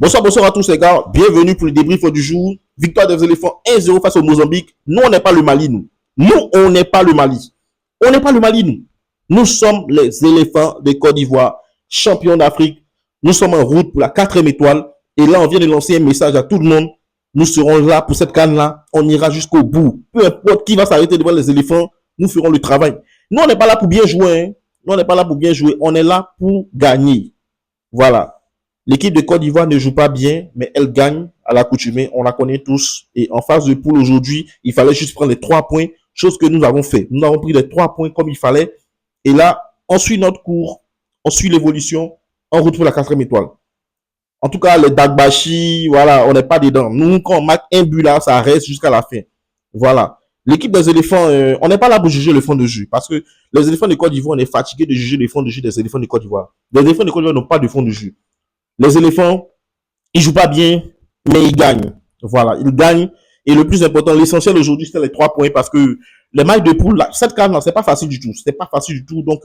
Bonsoir, bonsoir à tous les gars. Bienvenue pour le débrief du jour. Victoire des éléphants 1-0 face au Mozambique. Nous, on n'est pas le Mali, nous. Nous, on n'est pas le Mali. On n'est pas le Mali, nous. Nous sommes les éléphants de Côte d'Ivoire, champions d'Afrique. Nous sommes en route pour la 4e étoile. Et là, on vient de lancer un message à tout le monde. Nous serons là pour cette canne-là. On ira jusqu'au bout. Peu importe qui va s'arrêter devant les éléphants, nous ferons le travail. Nous, on n'est pas là pour bien jouer. Hein. Nous, on n'est pas là pour bien jouer. On est là pour gagner. Voilà. L'équipe de Côte d'Ivoire ne joue pas bien, mais elle gagne à l'accoutumée. On la connaît tous. Et en phase de poule aujourd'hui, il fallait juste prendre les 3 points, chose que nous avons fait. Nous avons pris les 3 points comme il fallait. Et là, on suit notre cours, on suit l'évolution, en route pour la 4e étoile. En tout cas, les Dagbashi, voilà, on n'est pas dedans. Nous, quand on marque un but là, ça reste jusqu'à la fin. Voilà. L'équipe des éléphants, on n'est pas là pour juger le fond de jeu. Parce que les éléphants de Côte d'Ivoire, on est fatigué de juger le fond de jeu des éléphants de Côte d'Ivoire. Les éléphants de Côte d'Ivoire n'ont pas de fond de jeu. Les éléphants, ils jouent pas bien, mais ils gagnent. Voilà, ils gagnent. Et le plus important, l'essentiel aujourd'hui, c'était les 3 points parce que les matchs de poule, là, cette carte, c'est pas facile du tout. C'était pas facile du tout. Donc,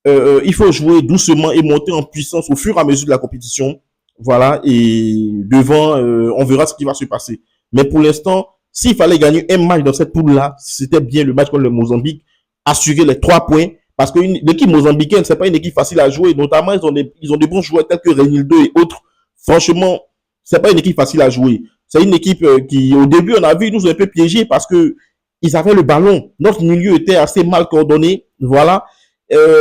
il faut jouer doucement et monter en puissance au fur et à mesure de la compétition. Voilà. Et devant, on verra ce qui va se passer. Mais pour l'instant, s'il fallait gagner un match dans cette poule-là, c'était bien le match contre le Mozambique, assurer les 3 points. Parce que l'équipe mozambicaine, c'est pas une équipe facile à jouer. Notamment, ils ont des bons joueurs tels que Renildo et autres. Franchement, c'est pas une équipe facile à jouer. C'est une équipe qui, au début, on a vu, nous un peu piégés parce que ils avaient le ballon. Notre milieu était assez mal coordonné. Voilà.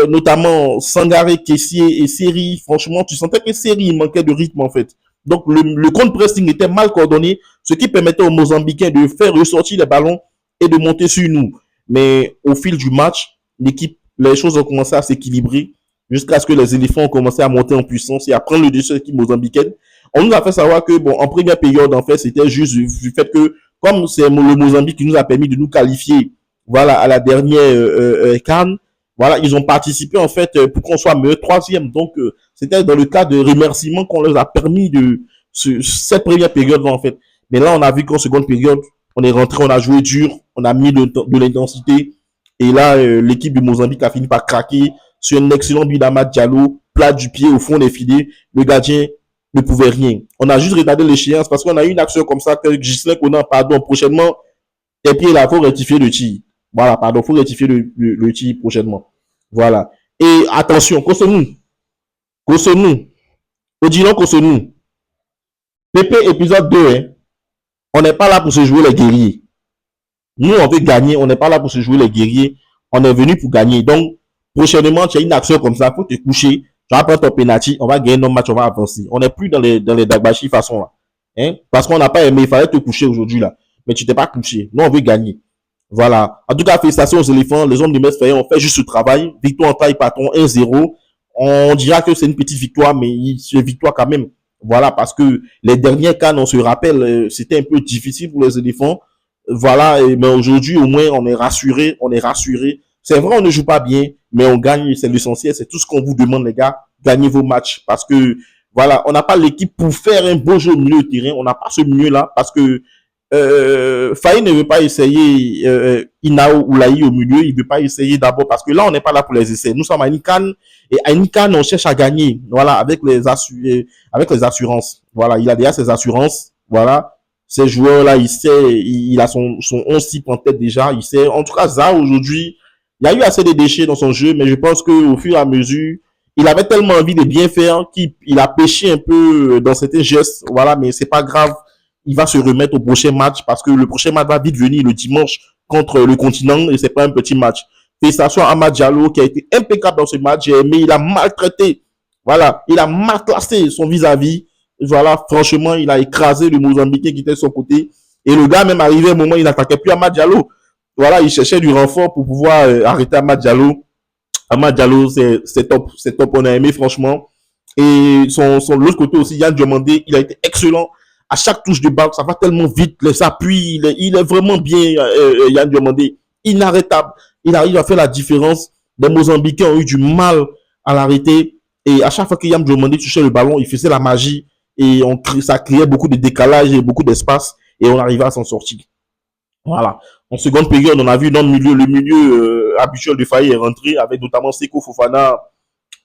Notamment, Sangaré, Kessié et Seri. Franchement, tu sentais que Seri, il manquait de rythme, en fait. Donc, le contre-pressing était mal coordonné, ce qui permettait aux Mozambicains de faire ressortir les ballons et de monter sur nous. Mais au fil du match, les choses ont commencé à s'équilibrer jusqu'à ce que les éléphants ont commencé à monter en puissance et à prendre le dessus de l'équipe mozambicaine. On nous a fait savoir que, bon, en première période, en fait, c'était juste du fait que, comme c'est le Mozambique qui nous a permis de nous qualifier, voilà, à la dernière CAN, voilà, ils ont participé, en fait, pour qu'on soit meilleur 3e. Donc, c'était dans le cas de remerciement qu'on leur a permis cette première période, en fait. Mais là, on a vu qu'en seconde période, on est rentré, on a joué dur, on a mis de l'intensité. Et là, l'équipe du Mozambique a fini par craquer sur un excellent but d'Amad Diallo, plat du pied au fond des filets. Le gardien ne pouvait rien. On a juste retardé l'échéance parce qu'on a eu une action comme ça que Ghislain Conan, pardon, prochainement, et puis là, il faut rectifier le tir. Voilà, pardon, il faut rectifier le tir prochainement. Voilà. Et attention, Kosonou, Odilon Kosonou, PP épisode 2, hein, on n'est pas là pour se jouer les guerriers. Nous, on veut gagner. On n'est pas là pour se jouer les guerriers. On est venu pour gagner. Donc, prochainement, tu as une action comme ça. Il faut te coucher. Tu vas prendre ton penalty. On va gagner nos matchs. On va avancer. On n'est plus dans les Dagbashi façon là. Hein? Parce qu'on n'a pas aimé. Il fallait te coucher aujourd'hui là. Mais tu t'es pas couché. Nous, on veut gagner. Voilà. En tout cas, félicitations aux éléphants. Les hommes de Metz Fayet ont fait juste ce travail. Victoire en taille patron 1-0. On dira que c'est une petite victoire, mais c'est une victoire quand même. Voilà. Parce que les dernières cannes, on se rappelle, c'était un peu difficile pour les éléphants. Voilà, mais aujourd'hui, au moins, on est rassuré. C'est vrai, on ne joue pas bien, mais on gagne, c'est l'essentiel. C'est tout ce qu'on vous demande, les gars. Gagnez vos matchs. Parce que, voilà, on n'a pas l'équipe pour faire un beau jeu au milieu de terrain. On n'a pas ce milieu-là. Parce que, Faye ne veut pas essayer, Inao ou Laï au milieu. Il veut pas essayer d'abord. Parce que là, on n'est pas là pour les essais. Nous sommes à une canne. Et à une canne, on cherche à gagner. Voilà, avec les assurances. Voilà, il a déjà ses assurances. Voilà. Ces joueurs-là, il a son 11 type en tête déjà. Il sait, en tout cas, ça, aujourd'hui, il y a eu assez de déchets dans son jeu, mais je pense qu'au fur et à mesure, il avait tellement envie de bien faire qu'il a pêché un peu dans certains gestes. Voilà, mais c'est pas grave. Il va se remettre au prochain match parce que le prochain match va vite venir le dimanche contre le continent et c'est pas un petit match. Félicitations à Amad Diallo qui a été impeccable dans ce match, mais il a maltraité. Voilà, il a malclassé son vis-à-vis. Voilà, franchement, il a écrasé le Mozambicain qui était de son côté. Et le gars, même arrivé à un moment, il n'attaquait plus Amad Diallo. Voilà, il cherchait du renfort pour pouvoir arrêter Amad Diallo. Amad Diallo, c'est top, on a aimé, franchement. Et l'autre côté aussi, Yann Diomandé, il a été excellent. À chaque touche de balle, ça va tellement vite, les appuis, il est vraiment bien, Yann Diomandé. Inarrêtable. Il arrive à faire la différence. Les Mozambicains ont eu du mal à l'arrêter. Et à chaque fois que Yann Diomandé touchait le ballon, il faisait la magie. Et ça créait beaucoup de décalage et beaucoup d'espace et on arrivait à s'en sortir. Voilà. En seconde période, on a vu dans le milieu habituel de Faye est rentré avec notamment Seko Fofana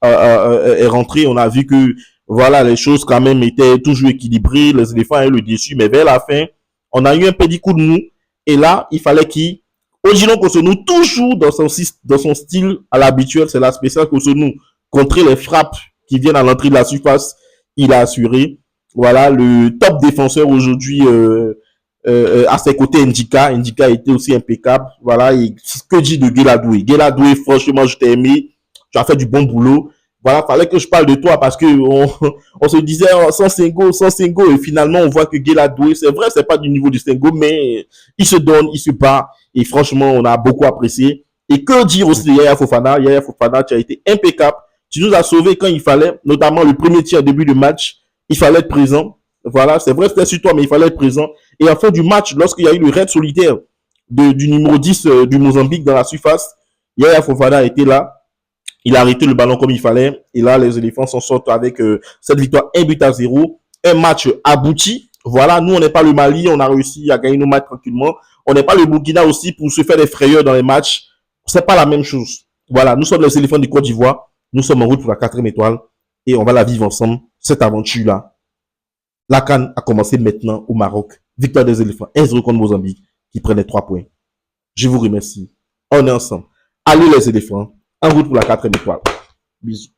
est rentré. On a vu que Voilà, les choses quand même étaient toujours équilibrées. Les éléphants avaient le dessus, mais vers la fin, on a eu un petit coup de mou. Et là, il fallait qu'il Odilon Cotonou, toujours dans son style à l'habituel, c'est la spéciale Cotonou. Contrer les frappes qui viennent à l'entrée de la surface, il a assuré. Voilà, le top défenseur aujourd'hui à ses côtés, Ndika. Ndika était aussi impeccable. Voilà, et ce que dit de Guéladoué. Guéladoué, franchement, je t'ai aimé. Tu as fait du bon boulot. Voilà, fallait que je parle de toi parce que on se disait oh, sans Sengo, et finalement on voit que Guéladoué, c'est vrai, c'est pas du niveau du Sengo, mais il se donne, il se bat, et franchement, on a beaucoup apprécié. Et que dire aussi de Yaya Fofana? Yaya Fofana, tu as été impeccable. Tu nous as sauvé quand il fallait, notamment le premier tir au début de match. Il fallait être présent. Voilà, c'est vrai, c'était sur toi, mais il fallait être présent. Et en fin du match, lorsqu'il y a eu le raid solitaire du numéro 10 du Mozambique dans la surface, Yaya Fofana était là. Il a arrêté le ballon comme il fallait. Et là, les éléphants s'en sortent avec cette victoire 1-0. Un match abouti. Voilà, nous, on n'est pas le Mali. On a réussi à gagner nos matchs tranquillement. On n'est pas le Burkina aussi pour se faire des frayeurs dans les matchs. C'est pas la même chose. Voilà, nous sommes les éléphants du Côte d'Ivoire. Nous sommes en route pour la 4e étoile. Et on va la vivre ensemble, cette aventure-là. La CAN a commencé maintenant au Maroc. Victoire des éléphants 1-0 contre Mozambique qui prennent les 3 points. Je vous remercie. On est ensemble. Allez les éléphants. En route pour la 4e étoile. Bisous.